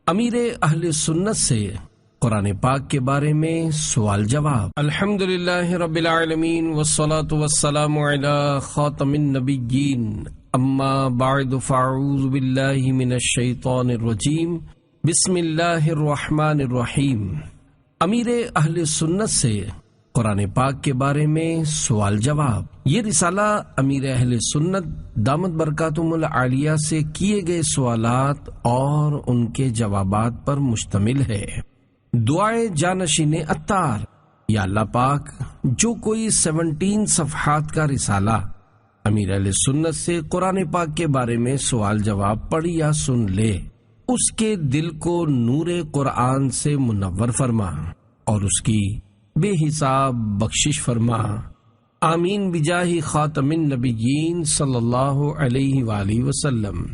امیر اہل سنت سے قرآن پاک کے بارے میں سوال جواب۔ الحمدللہ رب العالمین والصلاة والسلام علی خاتم النبیین، اما بعد فاعوذ باللہ من الشیطان الرجیم، بسم اللہ الرحمن الرحیم۔ امیر اہل سنت سے قرآن پاک کے بارے میں سوال جواب۔ یہ رسالہ امیر اہل سنت دامت برکاتہم العالیہ سے کیے گئے سوالات اور ان کے جوابات پر مشتمل ہے۔ دعائے جانشین عطار۔ یا اللہ پاک، جو کوئی 17 صفحات کا رسالہ امیر اہل سنت سے قرآن پاک کے بارے میں سوال جواب پڑھ یا سن لے، اس کے دل کو نور قرآن سے منور فرما اور اس کی بے حساب بخشش فرما، آمین بجاہ خاتم النبیین صلی اللہ علیہ وآلہ وسلم۔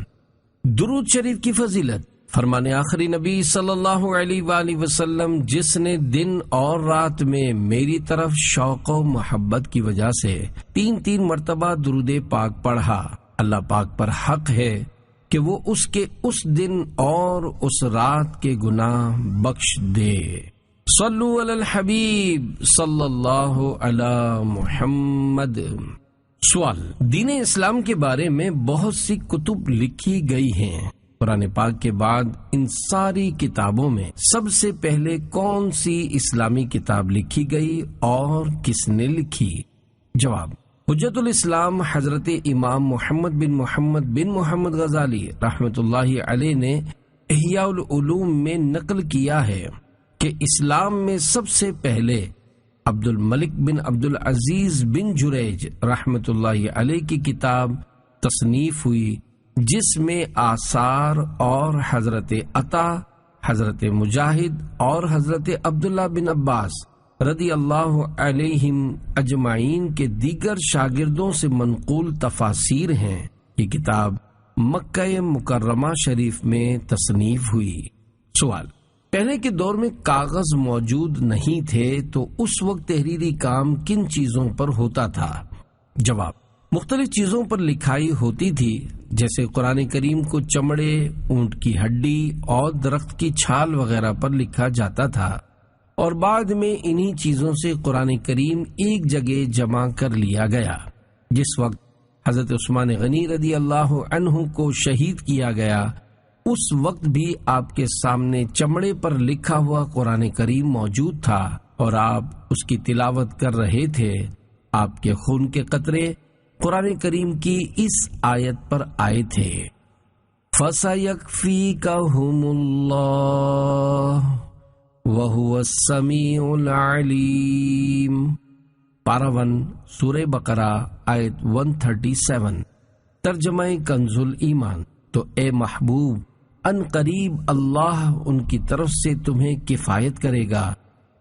درود شریف کی فضیلت۔ فرمان آخری نبی صلی اللہ علیہ وآلہ وسلم، جس نے دن اور رات میں میری طرف شوق و محبت کی وجہ سے 3 مرتبہ درود پاک پڑھا، اللہ پاک پر حق ہے کہ وہ اس کے اس دن اور اس رات کے گناہ بخش دے۔ صلو علی الحبیب صلی اللہ علی محمد۔ سوال: دین اسلام کے بارے میں بہت سی کتب لکھی گئی ہیں، قرآن پاک کے بعد ان ساری کتابوں میں سب سے پہلے کون سی اسلامی کتاب لکھی گئی اور کس نے لکھی؟ جواب: حجت الاسلام حضرت امام محمد بن محمد غزالی رحمۃ اللہ علیہ نے احیاء العلوم میں نقل کیا ہے کہ اسلام میں سب سے پہلے عبد الملک بن عبد العزیز بن جریج رحمۃ اللہ علیہ کی کتاب تصنیف ہوئی، جس میں آثار اور حضرت عطا، حضرت مجاہد اور حضرت عبداللہ بن عباس رضی اللہ علیہم اجمعین کے دیگر شاگردوں سے منقول تفاسیر ہیں۔ یہ کتاب مکہ مکرمہ شریف میں تصنیف ہوئی۔ سوال: پہلے کے دور میں کاغذ موجود نہیں تھے تو اس وقت تحریری کام کن چیزوں پر ہوتا تھا؟ جواب: مختلف چیزوں پر لکھائی ہوتی تھی، جیسے قرآن کریم کو چمڑے، اونٹ کی ہڈی اور درخت کی چھال وغیرہ پر لکھا جاتا تھا، اور بعد میں انہی چیزوں سے قرآن کریم ایک جگہ جمع کر لیا گیا۔ جس وقت حضرت عثمان غنی رضی اللہ عنہ کو شہید کیا گیا، اس وقت بھی آپ کے سامنے چمڑے پر لکھا ہوا قرآن کریم موجود تھا اور آپ اس کی تلاوت کر رہے تھے۔ آپ کے خون کے قطرے قرآن کریم کی اس آیت پر آئے تھے، فَسَيَكْفِيكَهُمُ اللَّهُ وَهُوَ السَّمِيعُ الْعَلِيمُ۔ پارہ 1 سورہ بقرہ آیت 137۔ ترجمہ کنز الایمان۔ تو اے محبوب، ان قریب اللہ ان کی طرف سے تمہیں کفایت کرے گا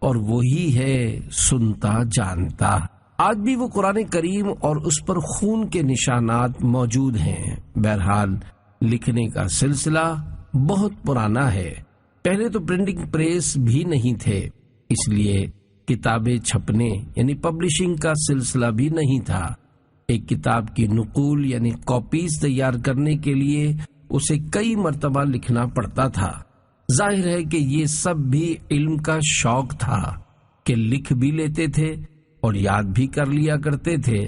اور وہی ہے سنتا جانتا۔ آج بھی وہ قرآن کریم اور اس پر خون کے نشانات موجود ہیں۔ بہرحال لکھنے کا سلسلہ بہت پرانا ہے۔ پہلے تو پرنٹنگ پریس بھی نہیں تھے، اس لیے کتابیں چھپنے یعنی پبلشنگ کا سلسلہ بھی نہیں تھا۔ ایک کتاب کی نقول یعنی کاپیز تیار کرنے کے لیے اسے کئی مرتبہ لکھنا پڑتا تھا۔ ظاہر ہے کہ یہ سب بھی علم کا شوق تھا کہ لکھ بھی لیتے تھے اور یاد بھی کر لیا کرتے تھے۔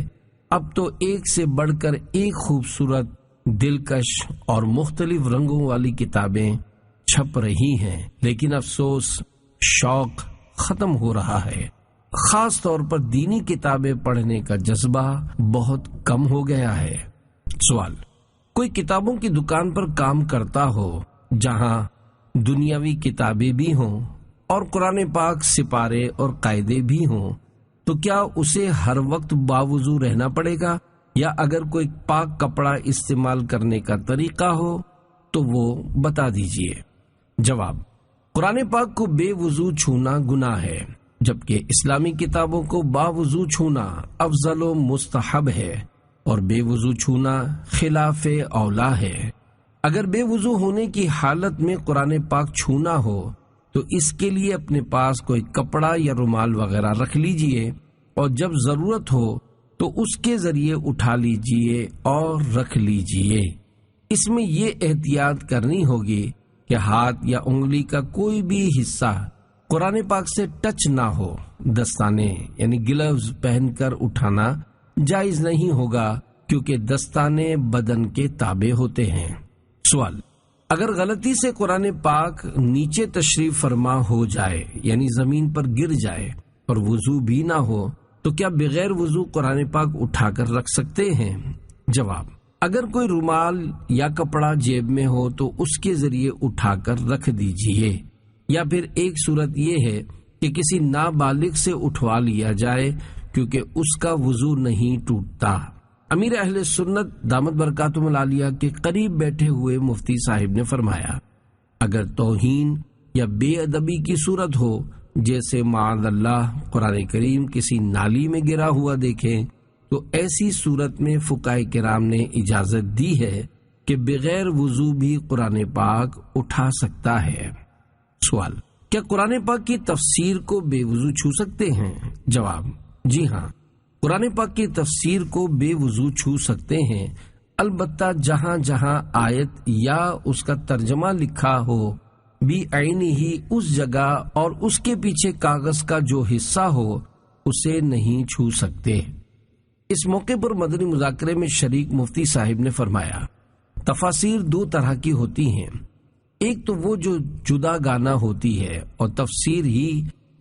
اب تو ایک سے بڑھ کر ایک خوبصورت، دلکش اور مختلف رنگوں والی کتابیں چھپ رہی ہیں، لیکن افسوس شوق ختم ہو رہا ہے۔ خاص طور پر دینی کتابیں پڑھنے کا جذبہ بہت کم ہو گیا ہے۔ سوال: کوئی کتابوں کی دکان پر کام کرتا ہو جہاں دنیاوی کتابیں بھی ہوں اور قرآن پاک سپارے اور قاعدے بھی ہوں، تو کیا اسے ہر وقت باوضو رہنا پڑے گا، یا اگر کوئی پاک کپڑا استعمال کرنے کا طریقہ ہو تو وہ بتا دیجئے۔ جواب: قرآن پاک کو بے وضو چھونا گناہ ہے، جبکہ اسلامی کتابوں کو باوضو چھونا افضل و مستحب ہے، اور بے وضو چھونا خلاف اولا ہے۔ اگر بے وضو ہونے کی حالت میں قرآن پاک چھونا ہو تو اس کے لیے اپنے پاس کوئی کپڑا یا رومال وغیرہ رکھ لیجئے، اور جب ضرورت ہو تو اس کے ذریعے اٹھا لیجئے اور رکھ لیجئے۔ اس میں یہ احتیاط کرنی ہوگی کہ ہاتھ یا انگلی کا کوئی بھی حصہ قرآن پاک سے ٹچ نہ ہو، دستانے یعنی گلوز پہن کر اٹھانا جائز نہیں ہوگا، کیونکہ دستانے بدن کے تابع ہوتے ہیں۔ سوال: اگر غلطی سے قرآن پاک نیچے تشریف فرما ہو جائے یعنی زمین پر گر جائے اور وضو بھی نہ ہو تو کیا بغیر وضو قرآن پاک اٹھا کر رکھ سکتے ہیں؟ جواب: اگر کوئی رومال یا کپڑا جیب میں ہو تو اس کے ذریعے اٹھا کر رکھ دیجئے، یا پھر ایک صورت یہ ہے کہ کسی نابالغ سے اٹھوا لیا جائے کیونکہ اس کا وضو نہیں ٹوٹتا۔ امیر اہل سنت دامت برکاتہم العالیہ کے قریب بیٹھے ہوئے مفتی صاحب نے فرمایا، اگر توہین یا بے ادبی کی صورت ہو، جیسے معاذ اللہ قرآن کریم کسی نالی میں گرا ہوا دیکھیں، تو ایسی صورت میں فقہاء کرام نے اجازت دی ہے کہ بغیر وضو بھی قرآن پاک اٹھا سکتا ہے۔ سوال: کیا قرآن پاک کی تفسیر کو بے وضو چھو سکتے ہیں؟ جواب: جی ہاں، قرآن پاک کی تفسیر کو بے وضو چھو سکتے ہیں، البتہ جہاں جہاں آیت یا اس کا ترجمہ لکھا ہو بھی عینی ہی اس جگہ اور اس کے پیچھے کاغذ کا جو حصہ ہو اسے نہیں چھو سکتے۔ اس موقع پر مدنی مذاکرے میں شریک مفتی صاحب نے فرمایا، تفاسیر دو طرح کی ہوتی ہیں، ایک تو وہ جو جدا گانا ہوتی ہے اور تفسیر ہی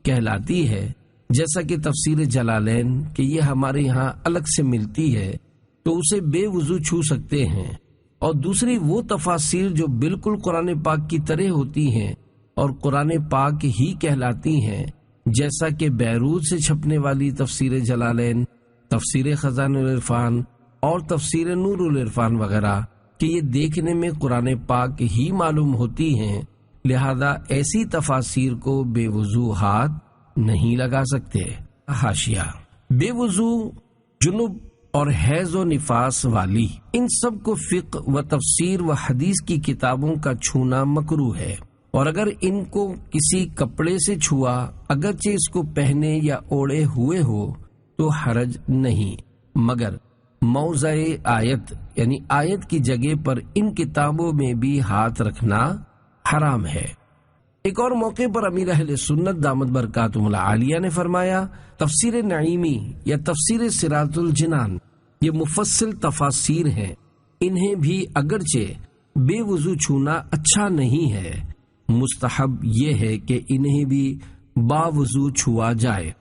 کہلاتی ہے، جیسا کہ تفسیر جلالین کہ یہ ہمارے یہاں الگ سے ملتی ہے تو اسے بے وضو چھو سکتے ہیں، اور دوسری وہ تفاسیر جو بالکل قرآن پاک کی طرح ہوتی ہیں اور قرآن پاک ہی کہلاتی ہیں، جیسا کہ بیروت سے چھپنے والی تفسیر جلالین، تفسیر خزانہ العرفان اور تفسیر نور العرفان وغیرہ، کہ یہ دیکھنے میں قرآن پاک ہی معلوم ہوتی ہیں، لہذا ایسی تفاسیر کو بے وضو ہاتھ نہیں لگا سکتے۔ حاشیہ: بے وضو، جنب اور حیض و نفاس والی، ان سب کو فقہ و تفسیر و حدیث کی کتابوں کا چھونا مکروہ ہے، اور اگر ان کو کسی کپڑے سے چھوا اگرچہ اس کو پہنے یا اوڑے ہوئے ہو تو حرج نہیں، مگر موضع آیت یعنی آیت کی جگہ پر ان کتابوں میں بھی ہاتھ رکھنا حرام ہے۔ ایک اور موقع پر امیر اہل سنت دامت برکاتہم العالیہ نے فرمایا، تفسیر نعیمی یا تفسیر صراط الجنان یہ مفصل تفاسیر ہیں، انہیں بھی اگرچہ بے وضو چھونا اچھا نہیں ہے، مستحب یہ ہے کہ انہیں بھی باوضو چھوا جائے،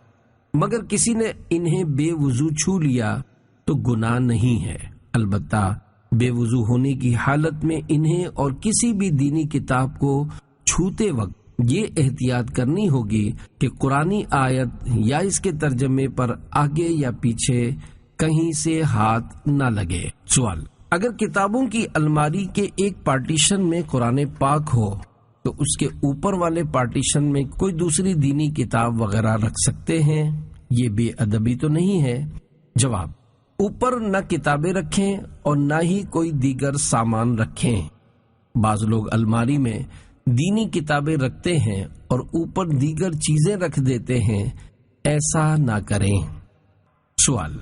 مگر کسی نے انہیں بے وضو چھو لیا تو گناہ نہیں ہے، البتہ بے وضو ہونے کی حالت میں انہیں اور کسی بھی دینی کتاب کو چھوتے وقت یہ احتیاط کرنی ہوگی کہ قرآنی آیت یا اس کے ترجمے پر آگے یا پیچھے کہیں سے ہاتھ نہ لگے۔ سوال: اگر کتابوں کی الماری کے ایک پارٹیشن میں قرآن پاک ہو تو اس کے اوپر والے پارٹیشن میں کوئی دوسری دینی کتاب وغیرہ رکھ سکتے ہیں؟ یہ بے ادبی تو نہیں ہے؟ جواب: اوپر نہ کتابیں رکھیں اور نہ ہی کوئی دیگر سامان رکھیں۔ بعض لوگ الماری میں دینی کتابیں رکھتے ہیں اور اوپر دیگر چیزیں رکھ دیتے ہیں، ایسا نہ کریں۔ سوال: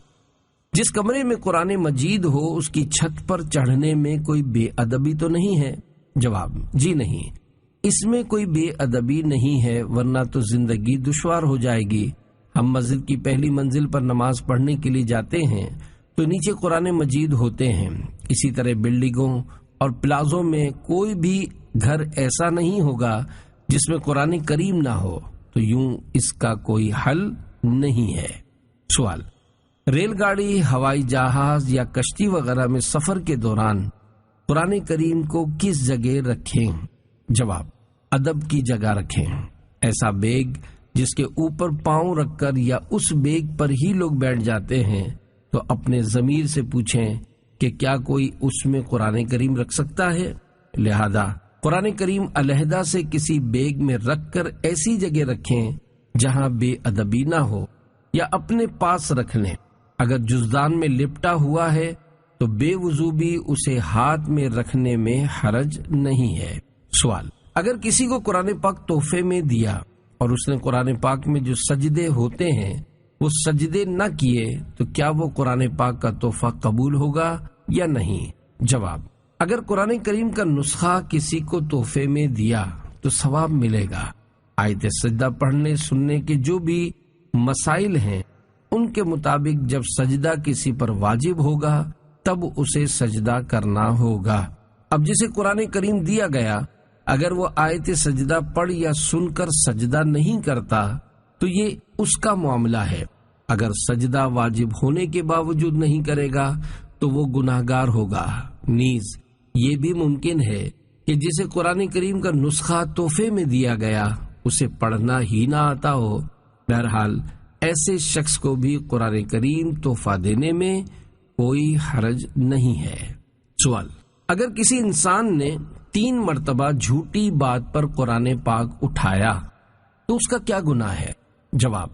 جس کمرے میں قرآن مجید ہو اس کی چھت پر چڑھنے میں کوئی بے ادبی تو نہیں ہے؟ جواب: جی نہیں، اس میں کوئی بے ادبی نہیں ہے، ورنہ تو زندگی دشوار ہو جائے گی۔ ہم مسجد کی پہلی منزل پر نماز پڑھنے کے لیے جاتے ہیں تو نیچے قرآن مجید ہوتے ہیں، اسی طرح بلڈنگوں اور پلازوں میں کوئی بھی گھر ایسا نہیں ہوگا جس میں قرآن کریم نہ ہو، تو یوں اس کا کوئی حل نہیں ہے۔ سوال: ریل گاڑی، ہوائی جہاز یا کشتی وغیرہ میں سفر کے دوران قرآن کریم کو کس جگہ رکھیں؟ جواب: ادب کی جگہ رکھیں۔ ایسا بیگ جس کے اوپر پاؤں رکھ کر یا اس بیگ پر ہی لوگ بیٹھ جاتے ہیں تو اپنے ضمیر سے پوچھیں کہ کیا کوئی اس میں قرآن کریم رکھ سکتا ہے؟ لہذا قرآن کریم علیحدہ سے کسی بیگ میں رکھ کر ایسی جگہ رکھیں جہاں بے ادبی نہ ہو، یا اپنے پاس رکھ لیں۔ اگر جزدان میں لپٹا ہوا ہے تو بے وضو بھی اسے ہاتھ میں رکھنے میں حرج نہیں ہے۔ سوال: اگر کسی کو قرآن پاک تحفے میں دیا اور اس نے قرآن پاک میں جو سجدے ہوتے ہیں وہ سجدے نہ کیے تو کیا وہ قرآن پاک کا تحفہ قبول ہوگا یا نہیں؟ جواب: اگر قرآن کریم کا نسخہ کسی کو تحفے میں دیا تو ثواب ملے گا۔ آیت سجدہ پڑھنے سننے کے جو بھی مسائل ہیں ان کے مطابق جب سجدہ کسی پر واجب ہوگا تب اسے سجدہ کرنا ہوگا۔ اب جسے قرآن کریم دیا گیا اگر وہ آیت سجدہ پڑھ یا سن کر سجدہ نہیں کرتا تو یہ اس کا معاملہ ہے۔ اگر سجدہ واجب ہونے کے باوجود نہیں کرے گا تو وہ گناہگار ہوگا۔ نیز یہ بھی ممکن ہے کہ جسے قرآن کریم کا نسخہ تحفے میں دیا گیا اسے پڑھنا ہی نہ آتا ہو۔ بہرحال ایسے شخص کو بھی قرآن کریم تحفہ دینے میں کوئی حرج نہیں ہے۔ سوال: اگر کسی انسان نے 3 مرتبہ جھوٹی بات پر قرآن پاک اٹھایا تو اس کا کیا گناہ ہے؟ جواب: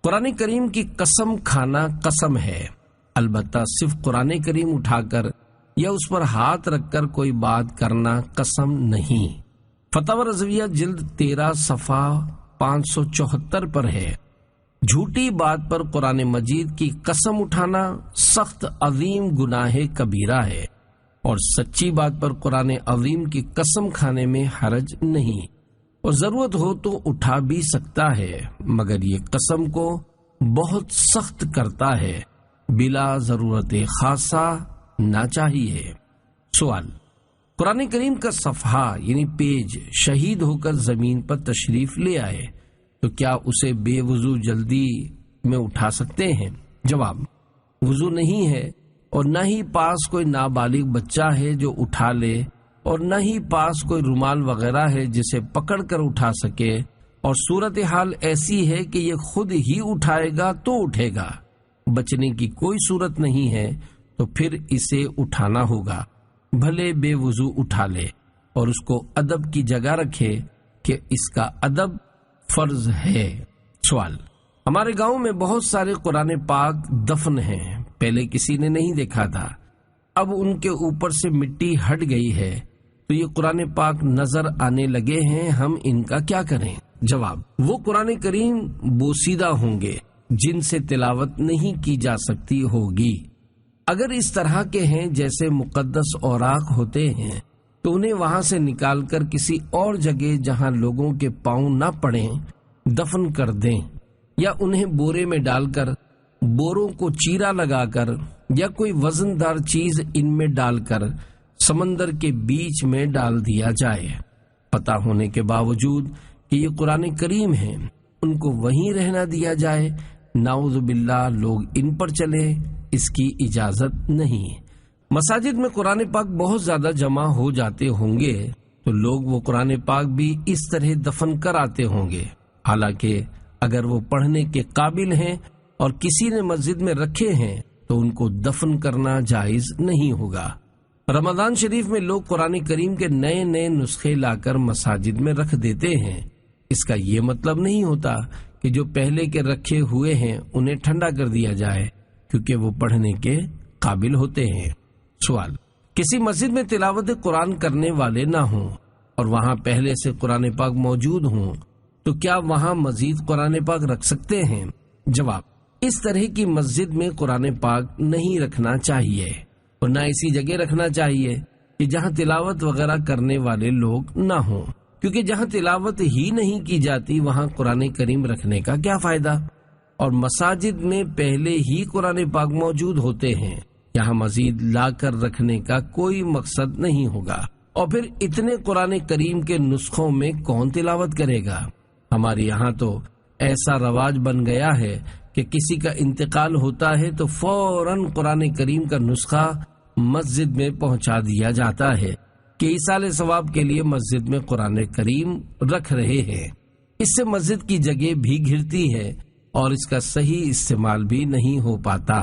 قرآن کریم کی قسم کھانا قسم ہے، البتہ صرف قرآن کریم اٹھا کر یا اس پر ہاتھ رکھ کر کوئی بات کرنا قسم نہیں۔ فتاوی رضویہ جلد 13 صفحہ 574 پر ہے۔ جھوٹی بات پر قرآن مجید کی قسم اٹھانا سخت عظیم گناہ کبیرہ ہے، اور سچی بات پر قرآن عظیم کی قسم کھانے میں حرج نہیں، اور ضرورت ہو تو اٹھا بھی سکتا ہے، مگر یہ قسم کو بہت سخت کرتا ہے، بلا ضرورت خاصہ نہ چاہیے۔ سوال: قرآن کریم کا صفحہ یعنی پیج شہید ہو کر زمین پر تشریف لے آئے تو کیا اسے بے وضو جلدی میں اٹھا سکتے ہیں؟ جواب: وضو نہیں ہے، اور نہ ہی پاس کوئی نابالغ بچہ ہے جو اٹھا لے، اور نہ ہی پاس کوئی رومال وغیرہ ہے جسے پکڑ کر اٹھا سکے، اور صورتحال ایسی ہے کہ یہ خود ہی اٹھائے گا تو اٹھے گا، بچنے کی کوئی صورت نہیں ہے تو پھر اسے اٹھانا ہوگا، بھلے بے وضو اٹھا لے، اور اس کو ادب کی جگہ رکھے کہ اس کا ادب فرض ہے۔ سوال: ہمارے گاؤں میں بہت سارے قرآن پاک دفن ہیں، پہلے کسی نے نہیں دیکھا تھا، اب ان کے اوپر سے مٹی ہٹ گئی ہے تو یہ قرآن پاک نظر آنے لگے ہیں، ہم ان کا کیا کریں؟ جواب: وہ قرآن کریم بوسیدہ ہوں گے جن سے تلاوت نہیں کی جا سکتی ہوگی۔ اگر اس طرح کے ہیں جیسے مقدس اوراق ہوتے ہیں تو انہیں وہاں سے نکال کر کسی اور جگہ جہاں لوگوں کے پاؤں نہ پڑیں دفن کر دیں، یا انہیں بورے میں ڈال کر بوروں کو چیرا لگا کر یا کوئی وزن دار چیز ان میں ڈال کر سمندر کے بیچ میں ڈال دیا جائے۔ پتہ ہونے کے باوجود کہ یہ قرآن کریم ہے ان کو وہیں رہنا دیا جائے، نعوذ باللہ لوگ ان پر چلے، اس کی اجازت نہیں۔ مساجد میں قرآن پاک بہت زیادہ جمع ہو جاتے ہوں گے تو لوگ وہ قرآن پاک بھی اس طرح دفن کر آتے ہوں گے، حالانکہ اگر وہ پڑھنے کے قابل ہیں اور کسی نے مسجد میں رکھے ہیں تو ان کو دفن کرنا جائز نہیں ہوگا۔ رمضان شریف میں لوگ قرآن کریم کے نئے نئے نسخے لا کر مساجد میں رکھ دیتے ہیں، اس کا یہ مطلب نہیں ہوتا کہ جو پہلے کے رکھے ہوئے ہیں انہیں ٹھنڈا کر دیا جائے کیونکہ وہ پڑھنے کے قابل ہوتے ہیں۔ سوال: کسی مسجد میں تلاوت قرآن کرنے والے نہ ہوں اور وہاں پہلے سے قرآن پاک موجود ہوں تو کیا وہاں مزید قرآن پاک رکھ سکتے ہیں؟ جواب: اس طرح کی مسجد میں قرآن پاک نہیں رکھنا چاہیے، اور نہ ایسی جگہ رکھنا چاہیے کہ جہاں تلاوت وغیرہ کرنے والے لوگ نہ ہوں، کیونکہ جہاں تلاوت ہی نہیں کی جاتی وہاں قرآن کریم رکھنے کا کیا فائدہ؟ اور مساجد میں پہلے ہی قرآن پاک موجود ہوتے ہیں، یہاں مزید لا کر رکھنے کا کوئی مقصد نہیں ہوگا، اور پھر اتنے قرآن کریم کے نسخوں میں کون تلاوت کرے گا؟ ہمارے یہاں تو ایسا رواج بن گیا ہے کہ کسی کا انتقال ہوتا ہے تو فوراً قرآن کریم کا نسخہ مسجد میں پہنچا دیا جاتا ہے کہ ایصال ثواب کے لیے مسجد میں قرآن کریم رکھ رہے ہیں۔ اس سے مسجد کی جگہ بھی گھرتی ہے اور اس کا صحیح استعمال بھی نہیں ہو پاتا،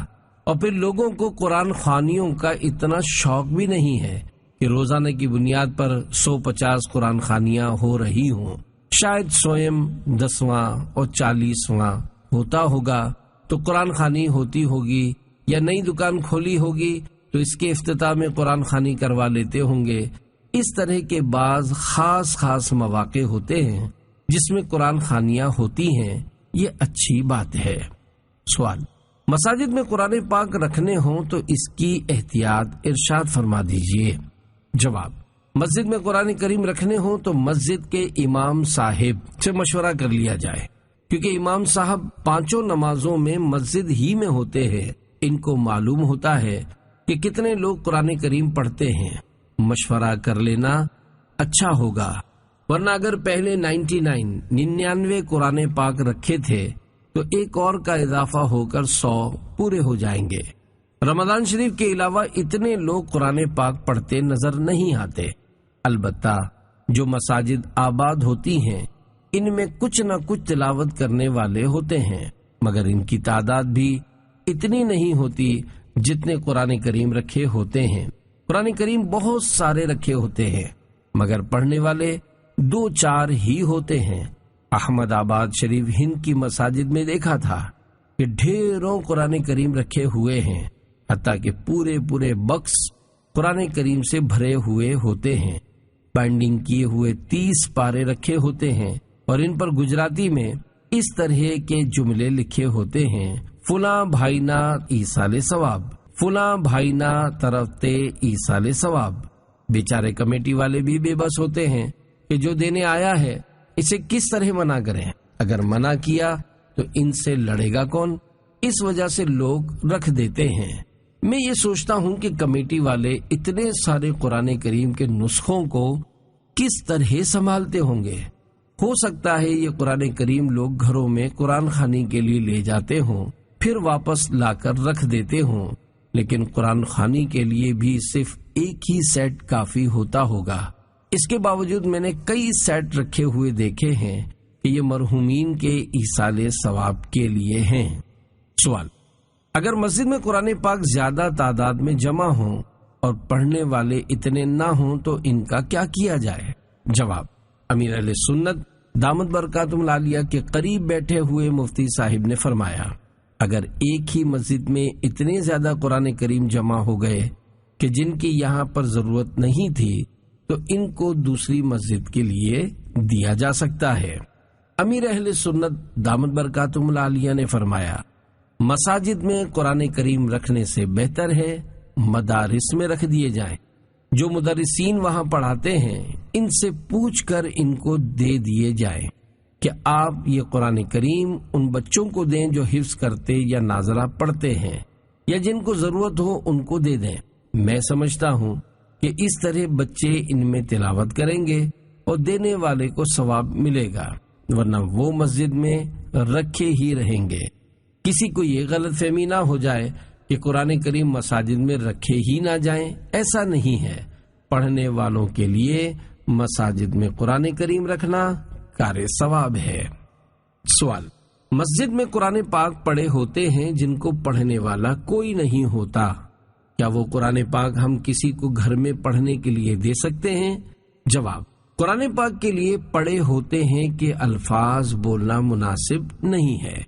اور پھر لوگوں کو قرآن خوانیوں کا اتنا شوق بھی نہیں ہے کہ روزانہ کی بنیاد پر 150 قرآن خوانیاں ہو رہی ہوں، شاید 100 10واں اور 40واں ہوتا ہوگا تو قرآن خوانی ہوتی ہوگی، یا نئی دکان کھولی ہوگی تو اس کے افتتاح میں قرآن خوانی کروا لیتے ہوں گے۔ اس طرح کے بعض خاص مواقع ہوتے ہیں جس میں قرآن خوانیاں ہوتی ہیں، یہ اچھی بات ہے۔ سوال: مساجد میں قرآن پاک رکھنے ہوں تو اس کی احتیاط ارشاد فرما دیجئے۔ جواب: مسجد میں قرآن کریم رکھنے ہوں تو مسجد کے امام صاحب سے مشورہ کر لیا جائے، کیونکہ امام صاحب 5 نمازوں میں مسجد ہی میں ہوتے ہیں، ان کو معلوم ہوتا ہے کہ کتنے لوگ قرآن کریم پڑھتے ہیں۔ مشورہ کر لینا اچھا ہوگا، ورنہ اگر پہلے 99 قرآن پاک رکھے تھے تو ایک اور کا اضافہ ہو کر 100 پورے ہو جائیں گے۔ رمضان شریف کے علاوہ اتنے لوگ قرآن پاک پڑھتے نظر نہیں آتے۔ البتہ جو مساجد آباد ہوتی ہیں ان میں کچھ نہ کچھ تلاوت کرنے والے ہوتے ہیں، مگر ان کی تعداد بھی اتنی نہیں ہوتی جتنے قرآن کریم رکھے ہوتے ہیں۔ قرآن کریم بہت سارے رکھے ہوتے ہیں، مگر پڑھنے والے 2-4 ہی ہوتے ہیں۔ احمد آباد شریف ہند کی مساجد میں دیکھا تھا کہ ڈھیروں قرآن کریم رکھے ہوئے ہیں، حتیٰ کہ پورے بکس قرآن کریم سے بھرے ہوئے ہوتے ہیں۔ بائنڈنگ کیے ہوئے 30 پارے رکھے ہوتے ہیں اور ان پر گجراتی میں اس طرح کے جملے لکھے ہوتے ہیں: فلاں بھائی نا ایصال ثواب، فلاں بھائی نا طرف تے ایصال ثواب۔ بیچارے کمیٹی والے بھی بے بس ہوتے ہیں کہ جو دینے آیا ہے اسے کس طرح منع کریں، اگر منع کیا تو ان سے لڑے گا کون؟ اس وجہ سے لوگ رکھ دیتے ہیں۔ میں یہ سوچتا ہوں کہ کمیٹی والے اتنے سارے قرآن کریم کے نسخوں کو کس طرح سنبھالتے ہوں گے۔ ہو سکتا ہے یہ قرآن کریم لوگ گھروں میں قرآن خوانی کے لیے لے جاتے ہوں، پھر واپس لا کر رکھ دیتے ہوں، لیکن قرآن خوانی کے لیے بھی صرف ایک ہی سیٹ کافی ہوتا ہوگا۔ اس کے باوجود میں نے کئی سیٹ رکھے ہوئے دیکھے ہیں کہ یہ مرحومین کے ایصال ثواب کے لیے ہیں۔ سوال: اگر مسجد میں قرآن پاک زیادہ تعداد میں جمع ہوں اور پڑھنے والے اتنے نہ ہوں تو ان کا کیا کیا جائے؟ جواب: امیر اہل سنت دامت برکاتہم العالیہ کے قریب بیٹھے ہوئے مفتی صاحب نے فرمایا، اگر ایک ہی مسجد میں اتنے زیادہ قرآن کریم جمع ہو گئے کہ جن کی یہاں پر ضرورت نہیں تھی تو ان کو دوسری مسجد کے لیے دیا جا سکتا ہے۔ امیر اہل سنت دامت برکاتہم العالیہ نے فرمایا، مساجد میں قرآن کریم رکھنے سے بہتر ہے مدارس میں رکھ دیے جائیں۔ جو مدرسین وہاں پڑھاتے ہیں ان سے پوچھ کر ان کو دے دیے جائیں کہ آپ یہ قرآن کریم ان بچوں کو دیں جو حفظ کرتے یا ناظرہ پڑھتے ہیں، یا جن کو ضرورت ہو ان کو دے دیں۔ میں سمجھتا ہوں کہ اس طرح بچے ان میں تلاوت کریں گے اور دینے والے کو ثواب ملے گا، ورنہ وہ مسجد میں رکھے ہی رہیں گے۔ کسی کو یہ غلط فہمی نہ ہو جائے کہ قرآن کریم مساجد میں رکھے ہی نہ جائیں، ایسا نہیں ہے۔ پڑھنے والوں کے لیے مساجد میں قرآن کریم رکھنا کار ثواب ہے۔ سوال: مسجد میں قرآن پاک پڑھے ہوتے ہیں جن کو پڑھنے والا کوئی نہیں ہوتا، کیا وہ قرآن پاک ہم کسی کو گھر میں پڑھنے کے لیے دے سکتے ہیں؟ جواب: قرآن پاک کے لیے پڑھے ہوتے ہیں کہ الفاظ بولنا مناسب نہیں ہے،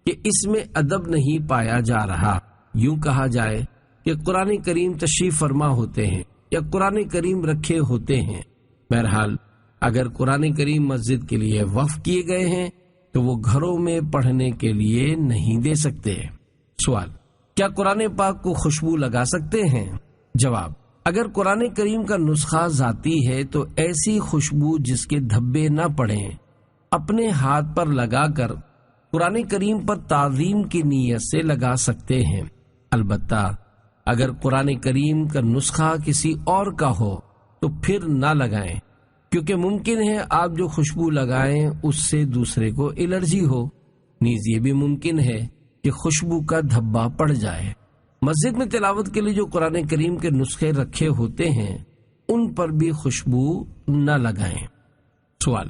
کہ اس میں ادب نہیں پایا جا رہا۔ یوں کہا جائے کہ قرآن کریم تشریف فرما ہوتے ہیں یا قرآن کریم رکھے ہوتے ہیں۔ بہرحال اگر قرآن کریم مسجد کے لیے وقف کیے گئے ہیں تو وہ گھروں میں پڑھنے کے لیے نہیں دے سکتے۔ سوال: کیا قرآن پاک کو خوشبو لگا سکتے ہیں؟ جواب: اگر قرآن کریم کا نسخہ ذاتی ہے تو ایسی خوشبو جس کے دھبے نہ پڑیں اپنے ہاتھ پر لگا کر قرآن کریم پر تعظیم کی نیت سے لگا سکتے ہیں۔ البتہ اگر قرآن کریم کا نسخہ کسی اور کا ہو تو پھر نہ لگائیں، کیونکہ ممکن ہے آپ جو خوشبو لگائیں اس سے دوسرے کو الرجی ہو۔ نیز یہ بھی ممکن ہے کہ خوشبو کا دھبا پڑ جائے۔ مسجد میں تلاوت کے لیے جو قرآن کریم کے نسخے رکھے ہوتے ہیں ان پر بھی خوشبو نہ لگائیں۔ سوال: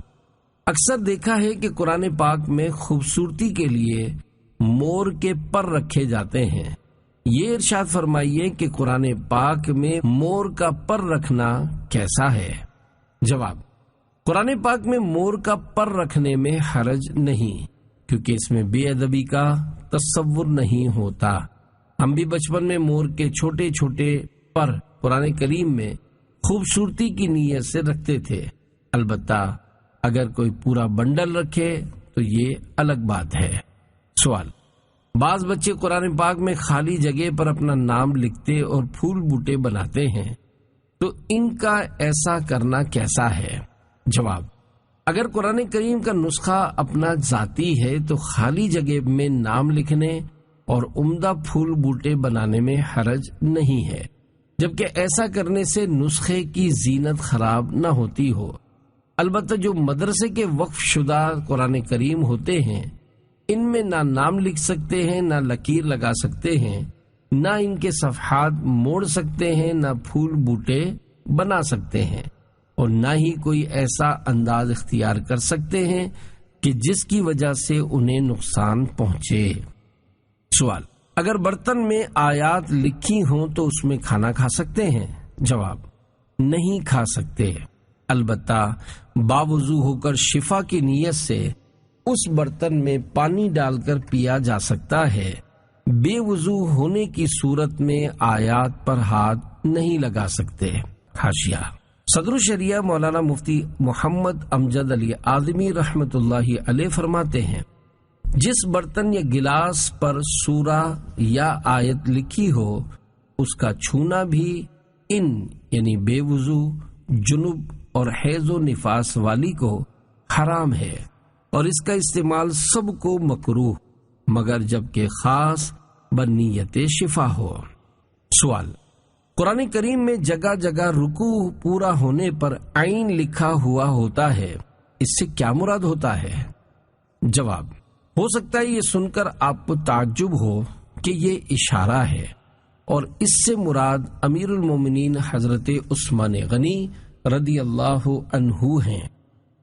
اکثر دیکھا ہے کہ قرآن پاک میں خوبصورتی کے لیے مور کے پر رکھے جاتے ہیں۔ یہ ارشاد فرمائیے کہ قرآن پاک میں مور کا پر رکھنا کیسا ہے؟ جواب: قرآن پاک میں مور کا پر رکھنے میں حرج نہیں، کیونکہ اس میں بے ادبی کا تصور نہیں ہوتا۔ ہم بھی بچپن میں مور کے چھوٹے چھوٹے پر قرآن کریم میں خوبصورتی کی نیت سے رکھتے تھے۔ البتہ اگر کوئی پورا بنڈل رکھے تو یہ الگ بات ہے۔ سوال: بعض بچے قرآن پاک میں خالی جگہ پر اپنا نام لکھتے اور پھول بوٹے بناتے ہیں، تو ان کا ایسا کرنا کیسا ہے؟ جواب: اگر قرآن کریم کا نسخہ اپنا ذاتی ہے تو خالی جگہ میں نام لکھنے اور عمدہ پھول بوٹے بنانے میں حرج نہیں ہے، جبکہ ایسا کرنے سے نسخے کی زینت خراب نہ ہوتی ہو۔ البتہ جو مدرسے کے وقف شدہ قرآن کریم ہوتے ہیں، ان میں نہ نام لکھ سکتے ہیں، نہ لکیر لگا سکتے ہیں، نہ ان کے صفحات موڑ سکتے ہیں، نہ پھول بوٹے بنا سکتے ہیں، اور نہ ہی کوئی ایسا انداز اختیار کر سکتے ہیں کہ جس کی وجہ سے انہیں نقصان پہنچے۔ سوال: اگر برتن میں آیات لکھی ہوں تو اس میں کھانا کھا سکتے ہیں؟ جواب: نہیں کھا سکتے، البتہ باوضو ہو کر شفا کی نیت سے اس برتن میں پانی ڈال کر پیا جا سکتا ہے۔ بے وضو ہونے کی صورت میں آیات پر ہاتھ نہیں لگا سکتے۔ حاشیہ: صدر الشریعہ مولانا مفتی محمد امجد علی اعظمی رحمۃ اللہ علیہ فرماتے ہیں، جس برتن یا گلاس پر سورہ یا آیت لکھی ہو اس کا چھونا بھی یعنی بے وضو، جنب اور حیض و نفاس والی کو حرام ہے، اور اس کا استعمال سب کو مکروہ مگر جبکہ خاص بنیت شفا ہو۔ سوال: قرآن کریم میں جگہ جگہ رکوع پورا ہونے پر عین لکھا ہوا ہوتا ہے، اس سے کیا مراد ہوتا ہے؟ جواب: ہو سکتا ہے یہ سن کر آپ کو تعجب ہو کہ یہ اشارہ ہے، اور اس سے مراد امیر المومنین حضرت عثمان غنی رضی اللہ عنہ ہیں۔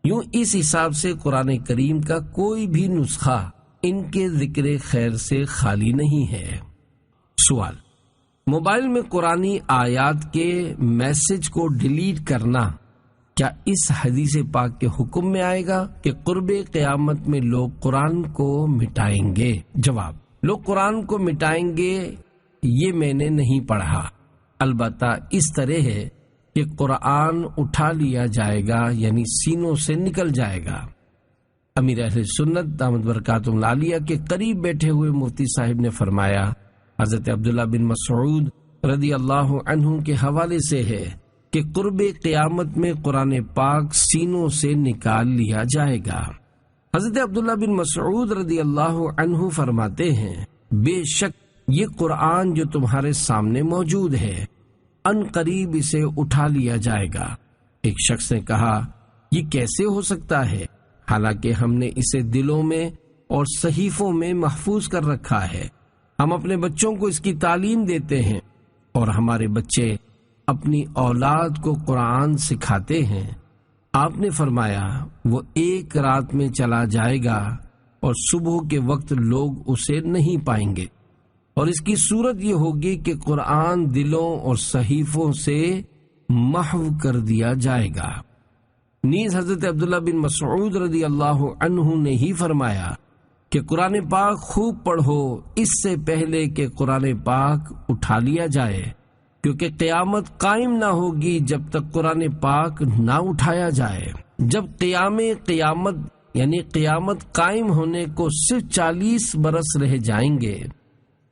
یوں اس حساب سے قرآن کریم کا کوئی بھی نسخہ ان کے ذکر خیر سے خالی نہیں ہے۔ سوال: موبائل میں قرآنی آیات کے میسج کو ڈیلیٹ کرنا کیا اس حدیث پاک کے حکم میں آئے گا کہ قرب قیامت میں لوگ قرآن کو مٹائیں گے؟ جواب: لوگ قرآن کو مٹائیں گے یہ میں نے نہیں پڑھا، البتہ اس طرح ہے کہ قرآن اٹھا لیا جائے گا، یعنی سینوں سے نکل جائے گا۔ امیر اہل سنت دامت برکاتہم العالیہ کے قریب بیٹھے ہوئے مفتی صاحب نے فرمایا، حضرت عبداللہ بن مسعود رضی اللہ عنہ کے حوالے سے ہے کہ قرب قیامت میں قرآن پاک سینوں سے نکال لیا جائے گا۔ حضرت عبداللہ بن مسعود رضی اللہ عنہ فرماتے ہیں، بے شک یہ قرآن جو تمہارے سامنے موجود ہے ان قریب اسے اٹھا لیا جائے گا۔ ایک شخص نے کہا، یہ کیسے ہو سکتا ہے، حالانکہ ہم نے اسے دلوں میں اور صحیفوں میں محفوظ کر رکھا ہے، ہم اپنے بچوں کو اس کی تعلیم دیتے ہیں اور ہمارے بچے اپنی اولاد کو قرآن سکھاتے ہیں۔ آپ نے فرمایا، وہ ایک رات میں چلا جائے گا اور صبح کے وقت لوگ اسے نہیں پائیں گے، اور اس کی صورت یہ ہوگی کہ قرآن دلوں اور صحیفوں سے محو کر دیا جائے گا۔ نیز حضرت عبداللہ بن مسعود رضی اللہ عنہ نے ہی فرمایا کہ قرآن پاک خوب پڑھو اس سے پہلے کہ قرآن پاک اٹھا لیا جائے، کیونکہ قیامت قائم نہ ہوگی جب تک قرآن پاک نہ اٹھایا جائے۔ جب قیامت یعنی قیامت قائم ہونے کو صرف 40 برس رہ جائیں گے،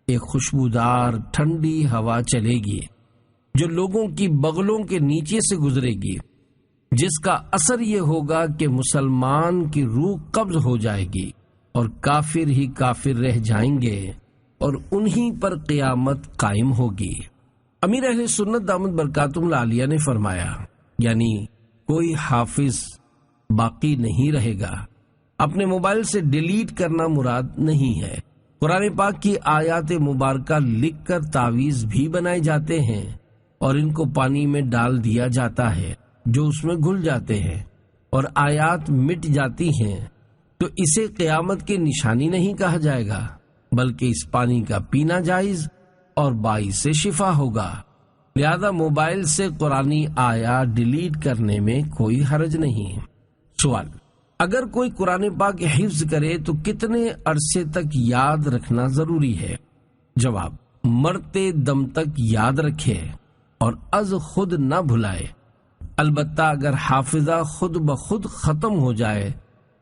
ایک خوشبودار ٹھنڈی ہوا چلے گی جو لوگوں کی بغلوں کے نیچے سے گزرے گی، جس کا اثر یہ ہوگا کہ مسلمان کی روح قبض ہو جائے گی اور کافر ہی کافر رہ جائیں گے، اور انہی پر قیامت قائم ہوگی۔ امیر اہل سنت دامت برکاتہم العالیہ نے فرمایا، یعنی کوئی حافظ باقی نہیں رہے گا۔ اپنے موبائل سے ڈیلیٹ کرنا مراد نہیں ہے۔ قرآن پاک کی آیات مبارکہ لکھ کر تعویذ بھی بنائے جاتے ہیں اور ان کو پانی میں ڈال دیا جاتا ہے جو اس میں گھل جاتے ہیں اور آیات مٹ جاتی ہیں، تو اسے قیامت کی نشانی نہیں کہا جائے گا، بلکہ اس پانی کا پینا جائز اور باعث شفا ہوگا۔ لہذا موبائل سے قرآنی آیات ڈیلیٹ کرنے میں کوئی حرج نہیں۔ سوال: اگر کوئی قرآن پاک حفظ کرے تو کتنے عرصے تک یاد رکھنا ضروری ہے؟ جواب: مرتے دم تک یاد رکھے اور از خود نہ بھلائے۔ البتہ اگر حافظہ خود بخود ختم ہو جائے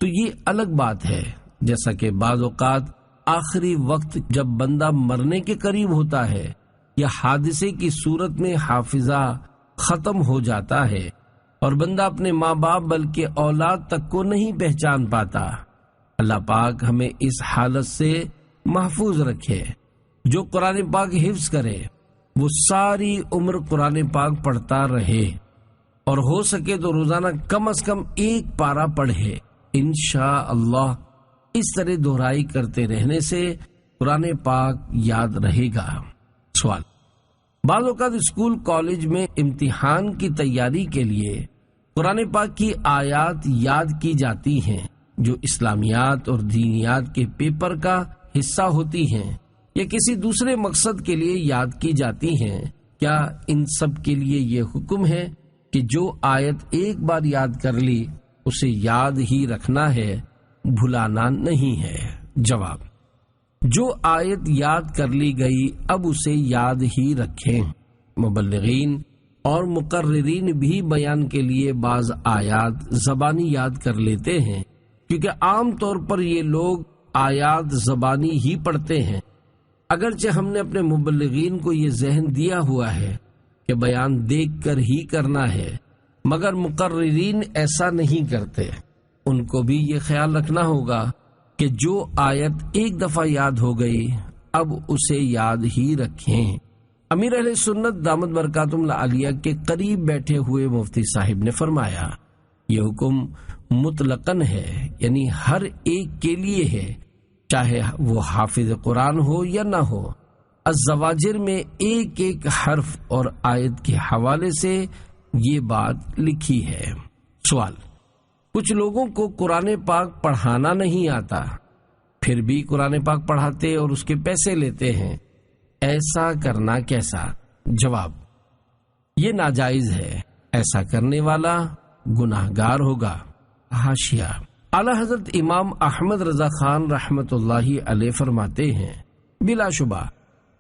تو یہ الگ بات ہے، جیسا کہ بعض اوقات آخری وقت جب بندہ مرنے کے قریب ہوتا ہے یا حادثے کی صورت میں حافظہ ختم ہو جاتا ہے اور بندہ اپنے ماں باپ بلکہ اولاد تک کو نہیں پہچان پاتا۔ اللہ پاک ہمیں اس حالت سے محفوظ رکھے۔ جو قرآن پاک حفظ کرے وہ ساری عمر قرآن پاک پڑھتا رہے، اور ہو سکے تو روزانہ کم از کم ایک پارہ پڑھے۔ انشاءاللہ اس طرح دہرائی کرتے رہنے سے قرآن پاک یاد رہے گا۔ سوال: بعض اوقات اسکول کالج میں امتحان کی تیاری کے لیے قرآن پاک کی آیات یاد کی جاتی ہیں جو اسلامیات اور دینیات کے پیپر کا حصہ ہوتی ہیں، یا کسی دوسرے مقصد کے لیے یاد کی جاتی ہیں۔ کیا ان سب کے لیے یہ حکم ہے کہ جو آیت ایک بار یاد کر لی اسے یاد ہی رکھنا ہے، بھلانا نہیں ہے؟ جواب: جو آیت یاد کر لی گئی اب اسے یاد ہی رکھیں۔ مبلغین اور مقررین بھی بیان کے لیے بعض آیات زبانی یاد کر لیتے ہیں، کیونکہ عام طور پر یہ لوگ آیات زبانی ہی پڑھتے ہیں۔ اگرچہ ہم نے اپنے مبلغین کو یہ ذہن دیا ہوا ہے کہ بیان دیکھ کر ہی کرنا ہے، مگر مقررین ایسا نہیں کرتے۔ ان کو بھی یہ خیال رکھنا ہوگا کہ جو آیت ایک دفعہ یاد ہو گئی اب اسے یاد ہی رکھیں۔ امیر اہل سنت دامت برکاتہم العالیہ کے قریب بیٹھے ہوئے مفتی صاحب نے فرمایا، یہ حکم مطلقاً ہے، یعنی ہر ایک کے لیے ہے، چاہے وہ حافظ قرآن ہو یا نہ ہو۔ الزواجر میں ایک ایک حرف اور آیت کے حوالے سے یہ بات لکھی ہے۔ سوال: کچھ لوگوں کو قرآن پاک پڑھانا نہیں آتا، پھر بھی قرآن پاک پڑھاتے اور اس کے پیسے لیتے ہیں، ایسا کرنا کیسا؟ جواب: یہ ناجائز ہے، ایسا کرنے والا گناہگار ہوگا۔ حاشیہ: اعلیٰ حضرت امام احمد رضا خان رحمت اللہ علیہ فرماتے ہیں، بلا شبہ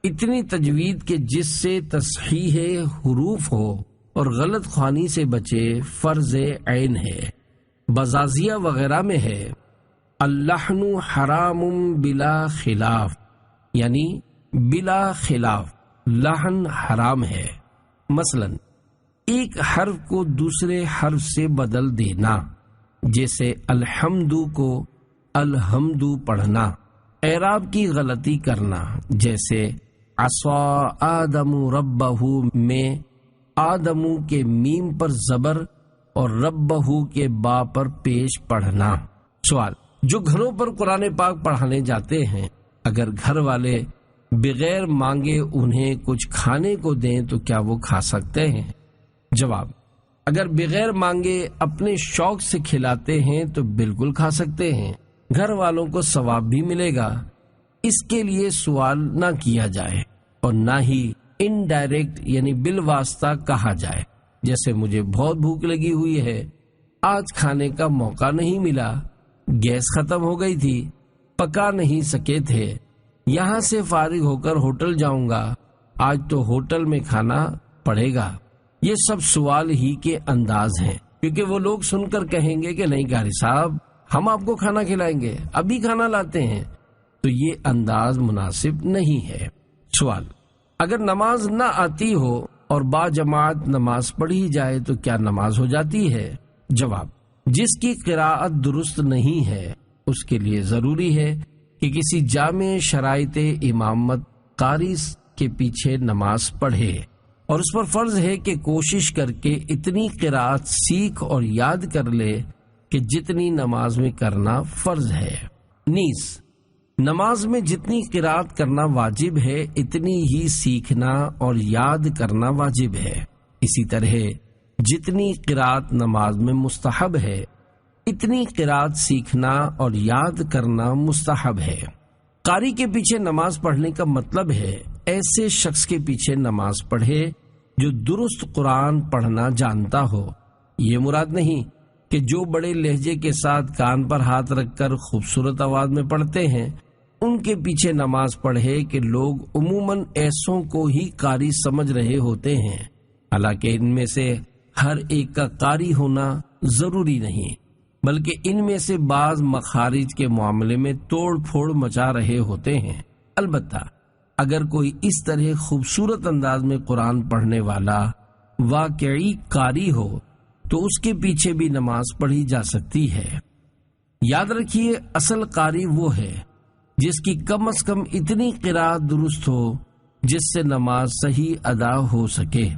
اتنی تجوید کے جس سے تصحیح حروف ہو اور غلط خوانی سے بچے فرض عین ہے۔ بزازیہ وغیرہ میں ہے، اللحن حرام بلا خلاف، یعنی بلا خلاف لحن حرام ہے۔ مثلا ایک حرف کو دوسرے حرف سے بدل دینا، جیسے الحمد کو الحمد پڑھنا، اعراب کی غلطی کرنا، جیسے عصا آدم ربہ میں آدم کے میم پر زبر اور ربہ کے با پر پیش پڑھنا۔ سوال: جو گھروں پر قرآن پاک پڑھانے جاتے ہیں، اگر گھر والے بغیر مانگے انہیں کچھ کھانے کو دیں تو کیا وہ کھا سکتے ہیں؟ جواب: اگر بغیر مانگے اپنے شوق سے کھلاتے ہیں تو بالکل کھا سکتے ہیں، گھر والوں کو ثواب بھی ملے گا۔ اس کے لیے سوال نہ کیا جائے اور نہ ہی انڈائریکٹ یعنی بالواسطہ کہا جائے، جیسے مجھے بہت بھوک لگی ہوئی ہے، آج کھانے کا موقع نہیں ملا، گیس ختم ہو گئی تھی، پکا نہیں سکے تھے، یہاں سے فارغ ہو کر ہوٹل جاؤں گا، آج تو ہوٹل میں کھانا پڑے گا۔ یہ سب سوال ہی کے انداز ہیں، کیونکہ وہ لوگ سن کر کہیں گے کہ نہیں قاری صاحب ہم آپ کو کھانا کھلائیں گے، ابھی کھانا لاتے ہیں، تو یہ انداز مناسب نہیں ہے۔ سوال: اگر نماز نہ آتی ہو اور با جماعت نماز پڑھی جائے تو کیا نماز ہو جاتی ہے؟ جواب: جس کی قراءت درست نہیں ہے اس کے لیے ضروری ہے کہ کسی جامع شرائط امامت قاری کے پیچھے نماز پڑھے، اور اس پر فرض ہے کہ کوشش کر کے اتنی قراءت سیکھ اور یاد کر لے کہ جتنی نماز میں کرنا فرض ہے۔ نیز نماز میں جتنی قراءت کرنا واجب ہے اتنی ہی سیکھنا اور یاد کرنا واجب ہے۔ اسی طرح جتنی قراءت نماز میں مستحب ہے اتنی قراءت سیکھنا اور یاد کرنا مستحب ہے۔ قاری کے پیچھے نماز پڑھنے کا مطلب ہے ایسے شخص کے پیچھے نماز پڑھے جو درست قرآن پڑھنا جانتا ہو۔ یہ مراد نہیں کہ جو بڑے لہجے کے ساتھ کان پر ہاتھ رکھ کر خوبصورت آواز میں پڑھتے ہیں ان کے پیچھے نماز پڑھے کہ لوگ عموماً ایسوں کو ہی قاری سمجھ رہے ہوتے ہیں، حالانکہ ان میں سے ہر ایک کا قاری ہونا ضروری نہیں، بلکہ ان میں سے بعض مخارج کے معاملے میں توڑ پھوڑ مچا رہے ہوتے ہیں۔ البتہ اگر کوئی اس طرح خوبصورت انداز میں قرآن پڑھنے والا واقعی قاری ہو تو اس کے پیچھے بھی نماز پڑھی جا سکتی ہے۔ یاد رکھیے، اصل قاری وہ ہے جس کی کم از کم اتنی قرأت درست ہو جس سے نماز صحیح ادا ہو سکے۔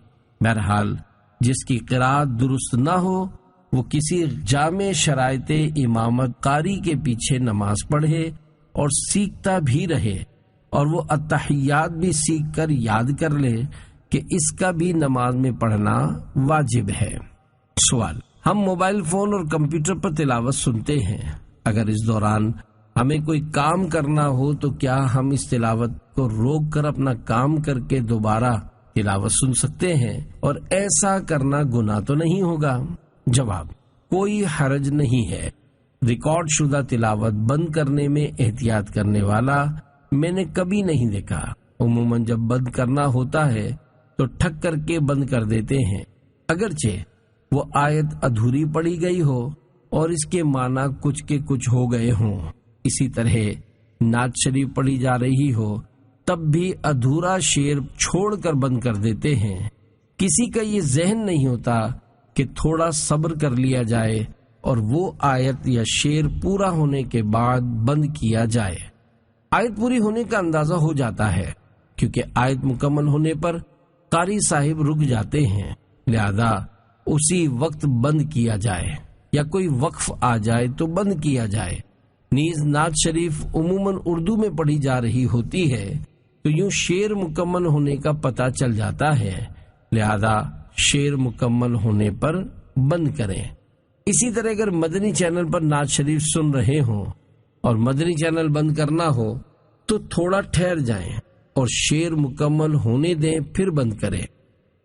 بہرحال جس کی قرأت درست نہ ہو وہ کسی جامع شرائط امامت قاری کے پیچھے نماز پڑھے اور سیکھتا بھی رہے، اور وہ التحیات بھی سیکھ کر یاد کر لے کہ اس کا بھی نماز میں پڑھنا واجب ہے۔ سوال: ہم موبائل فون اور کمپیوٹر پر تلاوت سنتے ہیں، اگر اس دوران ہمیں کوئی کام کرنا ہو تو کیا ہم اس تلاوت کو روک کر اپنا کام کر کے دوبارہ تلاوت سن سکتے ہیں، اور ایسا کرنا گناہ تو نہیں ہوگا؟ جواب: کوئی حرج نہیں ہے۔ ریکارڈ شدہ تلاوت بند کرنے میں احتیاط کرنے والا میں نے کبھی نہیں دیکھا۔ عموماً جب بند کرنا ہوتا ہے تو ٹھک کر کے بند کر دیتے ہیں، اگرچہ وہ آیت ادھوری پڑھی گئی ہو اور اس کے معنی کچھ کے کچھ ہو گئے ہوں۔ اسی طرح نعت شریف پڑھی جا رہی ہو تب بھی ادھورا شعر چھوڑ کر بند کر دیتے ہیں۔ کسی کا یہ ذہن نہیں ہوتا کہ تھوڑا صبر کر لیا جائے اور وہ آیت یا شعر پورا ہونے کے بعد بند کیا جائے۔ آیت پوری ہونے کا اندازہ ہو جاتا ہے، کیونکہ آیت مکمل ہونے پر قاری صاحب رک جاتے ہیں، لہذا اسی وقت بند کیا جائے، یا کوئی وقف آ جائے تو بند کیا جائے۔ نیز نعت شریف عموماً اردو میں پڑھی جا رہی ہوتی ہے تو یوں شعر مکمل ہونے کا پتہ چل جاتا ہے، لہذا شعر مکمل ہونے پر بند کریں۔ اسی طرح اگر مدنی چینل پر نعت شریف سن رہے ہوں اور مدنی چینل بند کرنا ہو تو تھوڑا ٹھہر جائیں اور شعر مکمل ہونے دیں، پھر بند کریں۔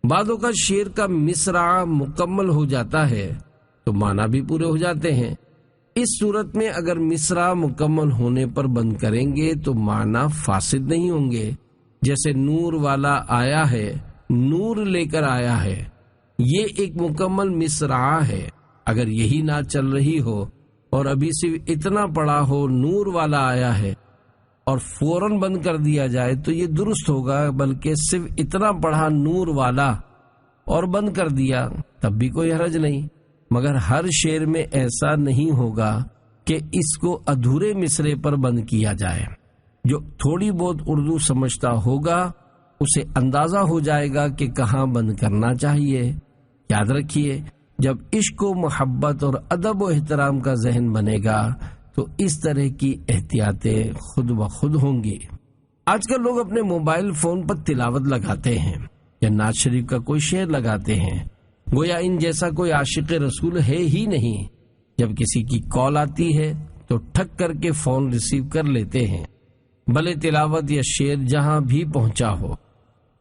بعض اوقات شعر کا مصرع مکمل ہو جاتا ہے تو معنی بھی پورے ہو جاتے ہیں۔ اس صورت میں اگر مصرع مکمل ہونے پر بند کریں گے تو معنی فاسد نہیں ہوں گے، جیسے نور والا آیا ہے، نور لے کر آیا ہے، یہ ایک مکمل مصرع ہے۔ اگر یہی نعت چل رہی ہو اور ابھی صرف اتنا پڑا ہو نور والا آیا ہے اور فوراً بند کر دیا جائے تو یہ درست ہوگا، بلکہ صرف اتنا پڑھا نور والا اور بند کر دیا تب بھی کوئی حرج نہیں، مگر ہر شعر میں ایسا نہیں ہوگا کہ اس کو ادھورے مصرے پر بند کیا جائے۔ جو تھوڑی بہت اردو سمجھتا ہوگا اسے اندازہ ہو جائے گا کہ کہاں بند کرنا چاہیے۔ یاد رکھیے، جب عشق و محبت اور ادب و احترام کا ذہن بنے گا تو اس طرح کی احتیاطیں خود بخود ہوں گی۔ آج کل لوگ اپنے موبائل فون پر تلاوت لگاتے ہیں یا نعت شریف کا کوئی شعر لگاتے ہیں، گویا ان جیسا کوئی عاشق رسول ہے ہی نہیں۔ جب کسی کی کال آتی ہے تو ٹھک کر کے فون ریسیو کر لیتے ہیں، بھلے تلاوت یا شعر جہاں بھی پہنچا ہو۔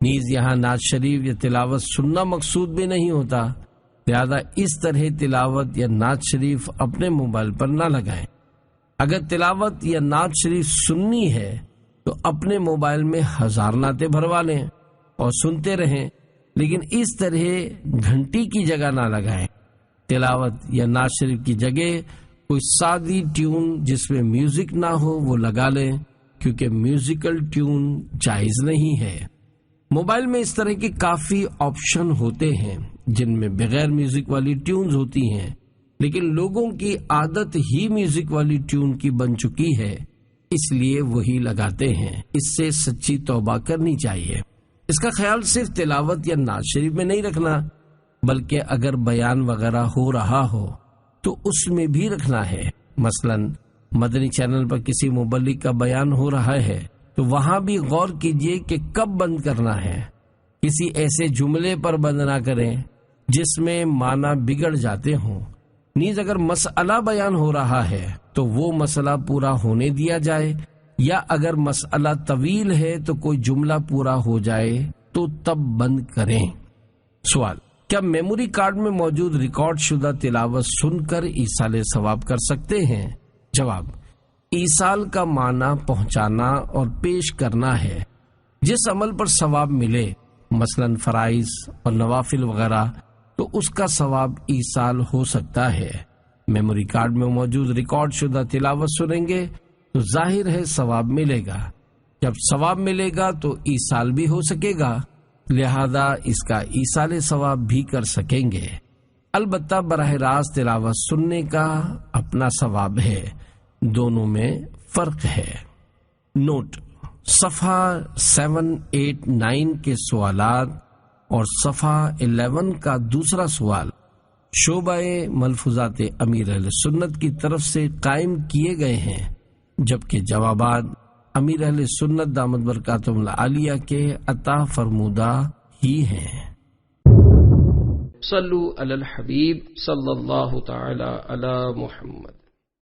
نیز یہاں نعت شریف یا تلاوت سننا مقصود بھی نہیں ہوتا، لہذا اس طرح تلاوت یا نعت شریف اپنے موبائل پر نہ لگائیں۔ اگر تلاوت یا نعت شریف سننی ہے تو اپنے موبائل میں 1000 نعتیں بھروا لیں اور سنتے رہیں، لیکن اس طرح گھنٹی کی جگہ نہ لگائیں۔ تلاوت یا نعت شریف کی جگہ کوئی سادی ٹیون جس میں میوزک نہ ہو وہ لگا لیں، کیونکہ میوزیکل ٹیون جائز نہیں ہے۔ موبائل میں اس طرح کے کافی آپشن ہوتے ہیں جن میں بغیر میوزک والی ٹیونز ہوتی ہیں، لیکن لوگوں کی عادت ہی میوزک والی ٹیون کی بن چکی ہے، اس لیے وہی لگاتے ہیں۔ اس سے سچی توبہ کرنی چاہیے۔ اس کا خیال صرف تلاوت یا نعت شریف میں نہیں رکھنا، بلکہ اگر بیان وغیرہ ہو رہا ہو تو اس میں بھی رکھنا ہے۔ مثلاً مدنی چینل پر کسی مبلغ کا بیان ہو رہا ہے تو وہاں بھی غور کیجئے کہ کب بند کرنا ہے۔ کسی ایسے جملے پر بند نہ کریں جس میں معنی بگڑ جاتے ہوں۔ نیز اگر مسئلہ بیان ہو رہا ہے تو وہ مسئلہ پورا ہونے دیا جائے، یا اگر مسئلہ طویل ہے تو کوئی جملہ پورا ہو جائے تو تب بند کریں۔ سوال: کیا میموری کارڈ میں موجود ریکارڈ شدہ تلاوت سن کر ایصال ثواب کر سکتے ہیں؟ جواب: ایصال کا معنی پہنچانا اور پیش کرنا ہے۔ جس عمل پر ثواب ملے، مثلاً فرائض اور نوافل وغیرہ، تو اس کا ثواب ایصال ہو سکتا ہے۔ میموری کارڈ میں موجود ریکارڈ شدہ تلاوت سنیں گے تو ظاہر ہے ثواب ملے گا۔ جب ثواب ملے گا تو ایصال بھی ہو سکے گا، لہذا اس کا ایصال ثواب بھی کر سکیں گے۔ البتہ براہ راست تلاوت سننے کا اپنا ثواب ہے، دونوں میں فرق ہے۔ نوٹ: صفحہ 789 کے سوالات اور صفحہ 11 کا دوسرا سوال شعبہ ملفوظات امیر اہل سنت کی طرف سے قائم کیے گئے ہیں، جبکہ جوابات امیر اہل سنت دامت برکاتہم العالیہ کے عطا فرمودہ ہی ہیں۔ صلو علی الحبیب صلی اللہ تعالی علی محمد۔